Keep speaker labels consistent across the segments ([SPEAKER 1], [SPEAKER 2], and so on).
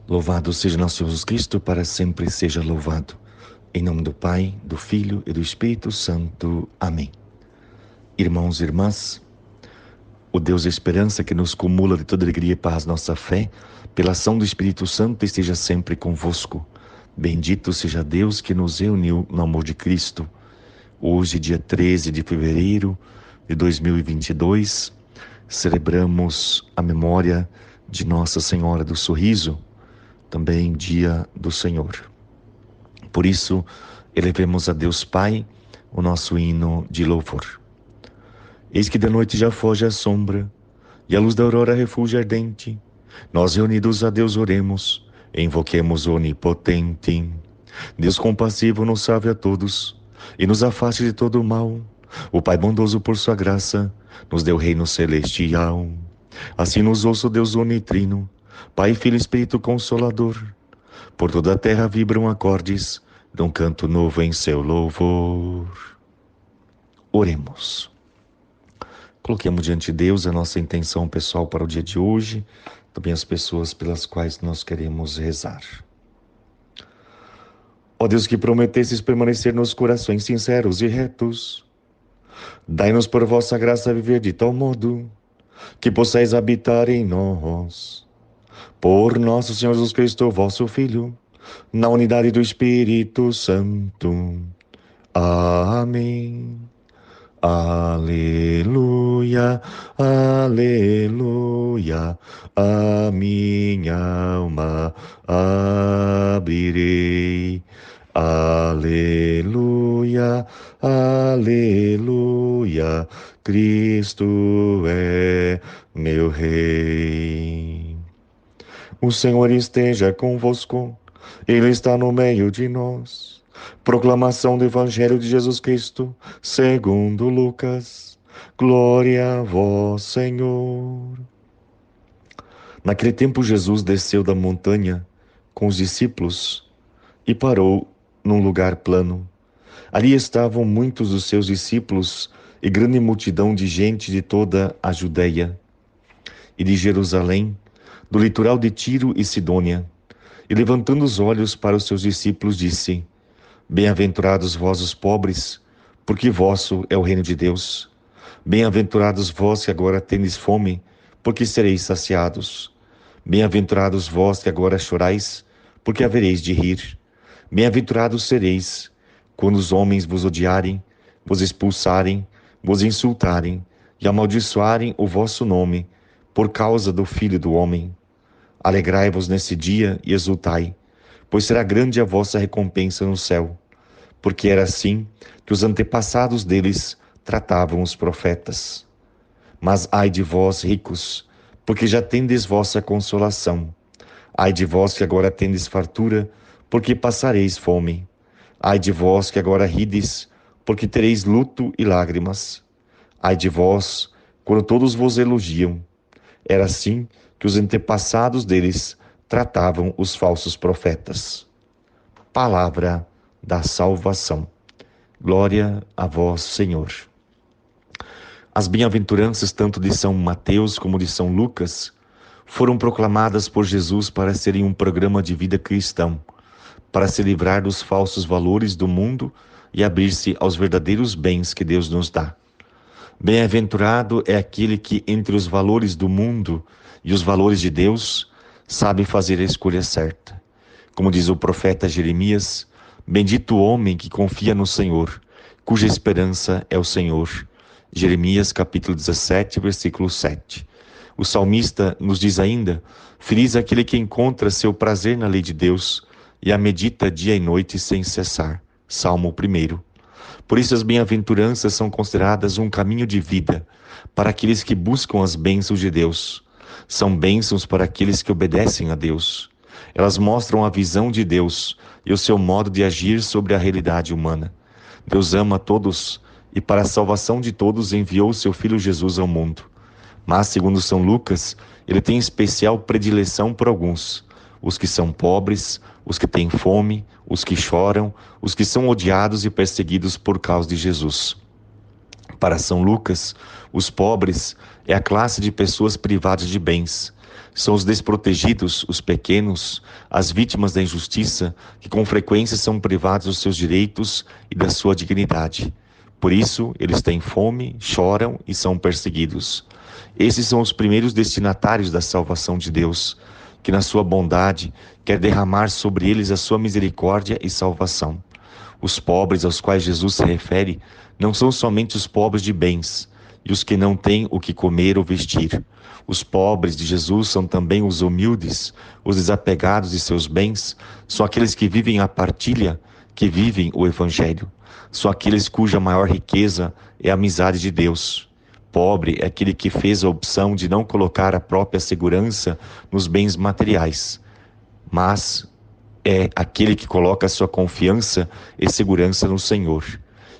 [SPEAKER 1] Louvado seja nosso Jesus Cristo, para sempre seja louvado. Em nome do Pai, do Filho e do Espírito Santo. Amém. Irmãos e irmãs, o Deus da esperança que nos cumula de toda alegria e paz nossa fé, pela ação do Espírito Santo, esteja sempre convosco. Bendito seja Deus que nos reuniu no amor de Cristo. Hoje, dia 13 de fevereiro de 2022, celebramos a memória de Nossa Senhora do Sorriso, também dia do Senhor. Por isso, elevemos a Deus Pai o nosso hino de louvor. Eis que da noite já foge a sombra, e a luz da aurora refúgio ardente. Nós reunidos a Deus oremos, invoquemos o Onipotente. Deus compassivo nos salve a todos, e nos afaste de todo o mal. O Pai bondoso por sua graça, nos deu reino celestial. Assim nos ouça o Deus unitrino, Pai, Filho e Espírito Consolador. Por toda a terra vibram acordes de um canto novo em seu louvor. Oremos. Coloquemos diante de Deus a nossa intenção pessoal para o dia de hoje, também as pessoas pelas quais nós queremos rezar. Ó Deus, que prometesses permanecer nos corações sinceros e retos, dai-nos por vossa graça viver de tal modo que possais habitar em nós. Por nosso Senhor Jesus Cristo, vosso Filho, na unidade do Espírito Santo. Amém. Aleluia, aleluia, a minha alma abrirei. Aleluia, aleluia, Cristo é meu Rei. O Senhor esteja convosco, Ele está no meio de nós. Proclamação do Evangelho de Jesus Cristo, segundo Lucas. Glória a vós, Senhor. Naquele tempo, Jesus desceu da montanha com os discípulos e parou num lugar plano. Ali estavam muitos dos seus discípulos e grande multidão de gente de toda a Judeia e de Jerusalém, do litoral de Tiro e Sidônia. E levantando os olhos para os seus discípulos, disse: Bem-aventurados vós os pobres, porque vosso é o reino de Deus. Bem-aventurados vós que agora tendes fome, porque sereis saciados. Bem-aventurados vós que agora chorais, porque havereis de rir. Bem-aventurados sereis, quando os homens vos odiarem, vos expulsarem, vos insultarem e amaldiçoarem o vosso nome, por causa do Filho do Homem. Alegrai-vos nesse dia e exultai, pois será grande a vossa recompensa no céu, porque era assim que os antepassados deles tratavam os profetas. Mas ai de vós, ricos, porque já tendes vossa consolação. Ai de vós que agora tendes fartura, porque passareis fome. Ai de vós que agora rides, porque tereis luto e lágrimas. Ai de vós, quando todos vos elogiam. Era assim que os antepassados deles tratavam os falsos profetas. Palavra da salvação. Glória a vós, Senhor. As bem-aventuranças, tanto de São Mateus como de São Lucas, foram proclamadas por Jesus para serem um programa de vida cristão, para se livrar dos falsos valores do mundo e abrir-se aos verdadeiros bens que Deus nos dá. Bem-aventurado é aquele que, entre os valores do mundo e os valores de Deus, sabe fazer a escolha certa. Como diz o profeta Jeremias, bendito o homem que confia no Senhor, cuja esperança é o Senhor. Jeremias capítulo 17, versículo 7. O salmista nos diz ainda, feliz aquele que encontra seu prazer na lei de Deus e a medita dia e noite sem cessar. Salmo 1. Por isso as bem-aventuranças são consideradas um caminho de vida para aqueles que buscam as bênçãos de Deus. São bênçãos para aqueles que obedecem a Deus. Elas mostram a visão de Deus e o seu modo de agir sobre a realidade humana. Deus ama a todos e para a salvação de todos enviou seu Filho Jesus ao mundo. Mas, segundo São Lucas, ele tem especial predileção por alguns, os que são pobres, os que têm fome, os que choram, os que são odiados e perseguidos por causa de Jesus. Para São Lucas, os pobres é a classe de pessoas privadas de bens, São os desprotegidos, os pequenos, as vítimas da injustiça, que com frequência são privados dos seus direitos e da sua dignidade. Por isso, eles têm fome, choram e são perseguidos. Esses são os primeiros destinatários da salvação de Deus, que na sua bondade quer derramar sobre eles a sua misericórdia e salvação. Os pobres aos quais Jesus se refere não são somente os pobres de bens e os que não têm o que comer ou vestir. Os pobres de Jesus são também os humildes, os desapegados de seus bens, são aqueles que vivem a partilha, que vivem o Evangelho. São aqueles cuja maior riqueza é a amizade de Deus. Pobre é aquele que fez a opção de não colocar a própria segurança nos bens materiais, mas é aquele que coloca sua confiança e segurança no Senhor.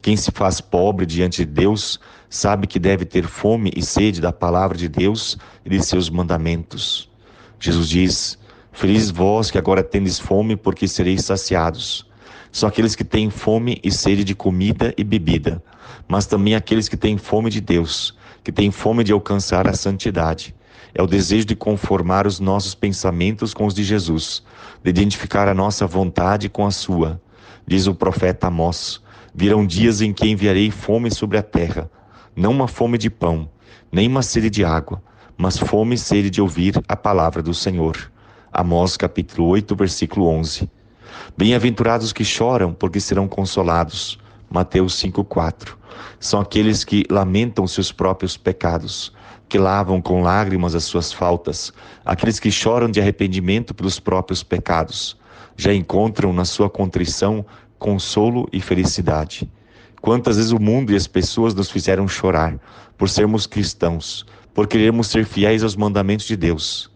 [SPEAKER 1] Quem se faz pobre diante de Deus sabe que deve ter fome e sede da palavra de Deus e de seus mandamentos. Jesus diz: felizes vós que agora tendes fome, porque sereis saciados. São aqueles que têm fome e sede de comida e bebida, mas também aqueles que têm fome de Deus, que têm fome de alcançar a santidade. É o desejo de conformar os nossos pensamentos com os de Jesus, de identificar a nossa vontade com a sua. Diz o profeta Amós: virão dias em que enviarei fome sobre a terra, não uma fome de pão, nem uma sede de água, mas fome e sede de ouvir a palavra do Senhor. Amós capítulo 8, versículo 11. Bem-aventurados que choram, porque serão consolados. Mateus 5,4. São aqueles que lamentam seus próprios pecados, que lavam com lágrimas as suas faltas, aqueles que choram de arrependimento pelos próprios pecados, já encontram na sua contrição consolo e felicidade. Quantas vezes o mundo e as pessoas nos fizeram chorar por sermos cristãos, por querermos ser fiéis aos mandamentos de Deus.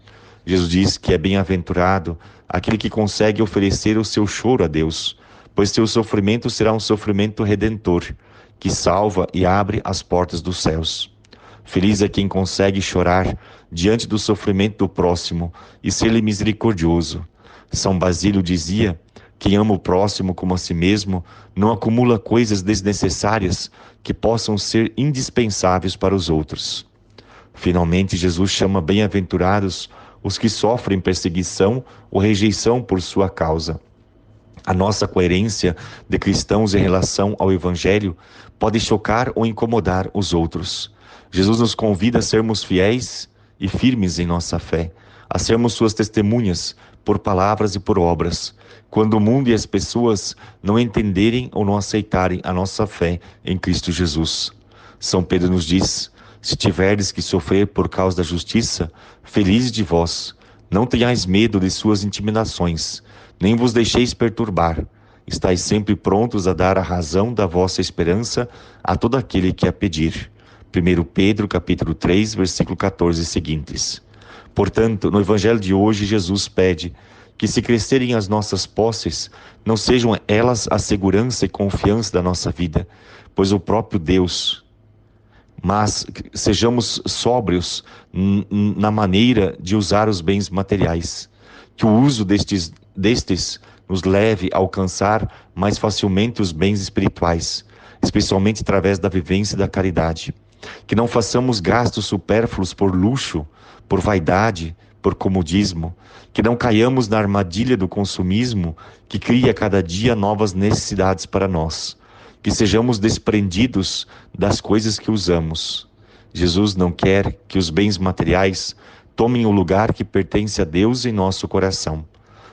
[SPEAKER 1] Jesus diz que é bem-aventurado aquele que consegue oferecer o seu choro a Deus, pois seu sofrimento será um sofrimento redentor, que salva e abre as portas dos céus. Feliz é quem consegue chorar diante do sofrimento do próximo e ser-lhe misericordioso. São Basílio dizia: quem ama o próximo como a si mesmo não acumula coisas desnecessárias que possam ser indispensáveis para os outros. Finalmente, Jesus chama bem-aventurados os que sofrem perseguição ou rejeição por sua causa. A nossa coerência de cristãos em relação ao Evangelho pode chocar ou incomodar os outros. Jesus nos convida a sermos fiéis e firmes em nossa fé, a sermos suas testemunhas por palavras e por obras, quando o mundo e as pessoas não entenderem ou não aceitarem a nossa fé em Cristo Jesus. São Pedro nos diz: se tiverdes que sofrer por causa da justiça, felizes de vós, não tenhais medo de suas intimidações, nem vos deixeis perturbar. Estais sempre prontos a dar a razão da vossa esperança a todo aquele que a pedir. 1 Pedro capítulo 3, versículo 14 e seguintes. Portanto, no Evangelho de hoje, Jesus pede que, se crescerem as nossas posses, não sejam elas a segurança e confiança da nossa vida, pois o próprio Deus, mas sejamos sóbrios na maneira de usar os bens materiais, que o uso destes nos leve a alcançar mais facilmente os bens espirituais, especialmente através da vivência da caridade. Que não façamos gastos supérfluos por luxo, por vaidade, por comodismo. Que não caiamos na armadilha do consumismo que cria a cada dia novas necessidades para nós. Que sejamos desprendidos das coisas que usamos. Jesus não quer que os bens materiais tomem o lugar que pertence a Deus em nosso coração.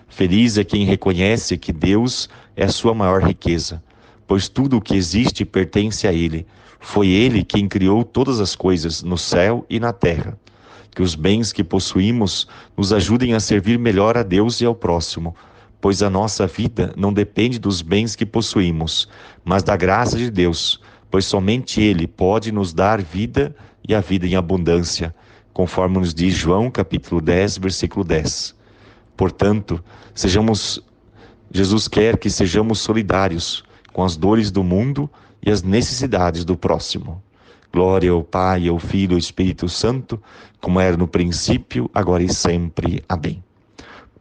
[SPEAKER 1] Feliz é quem reconhece que Deus é a sua maior riqueza, pois tudo o que existe pertence a Ele. Foi Ele quem criou todas as coisas no céu e na terra. Que os bens que possuímos nos ajudem a servir melhor a Deus e ao próximo, pois a nossa vida não depende dos bens que possuímos, mas da graça de Deus, pois somente Ele pode nos dar vida e a vida em abundância, conforme nos diz João capítulo 10, versículo 10. Portanto, Jesus quer que sejamos solidários com as dores do mundo e as necessidades do próximo. Glória ao Pai, ao Filho e ao Espírito Santo, como era no princípio, agora e sempre. Amém.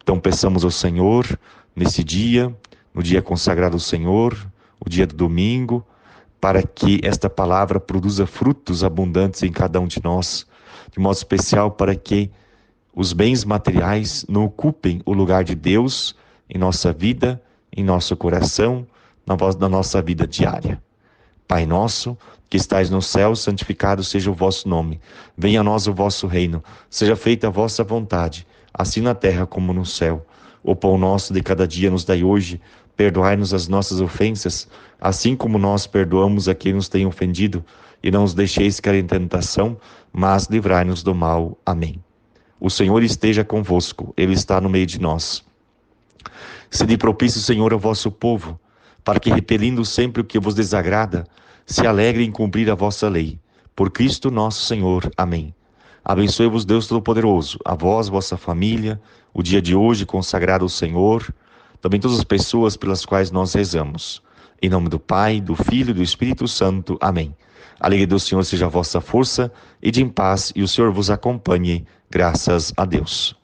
[SPEAKER 1] Então peçamos ao Senhor, nesse dia, no dia consagrado ao Senhor, o dia do domingo, para que esta palavra produza frutos abundantes em cada um de nós, de modo especial para que os bens materiais não ocupem o lugar de Deus em nossa vida, em nosso coração, na nossa vida diária. Pai nosso, que estais no céu, santificado seja o vosso nome. Venha a nós o vosso reino. Seja feita a vossa vontade, assim na terra como no céu. O pão nosso de cada dia nos dai hoje. Perdoai-nos as nossas ofensas, assim como nós perdoamos a quem nos tem ofendido. E não os deixeis cair em tentação, mas livrai-nos do mal. Amém. O Senhor esteja convosco, Ele está no meio de nós. Sede propício, Senhor, ao vosso povo, para que, repelindo sempre o que vos desagrada, se alegre em cumprir a vossa lei. Por Cristo nosso Senhor. Amém. Abençoe-vos Deus Todo-Poderoso, a vós, vossa família, o dia de hoje consagrado ao Senhor, também todas as pessoas pelas quais nós rezamos. Em nome do Pai, do Filho e do Espírito Santo. Amém. A alegria do Senhor seja a vossa força, e de em paz, e o Senhor vos acompanhe. Graças a Deus.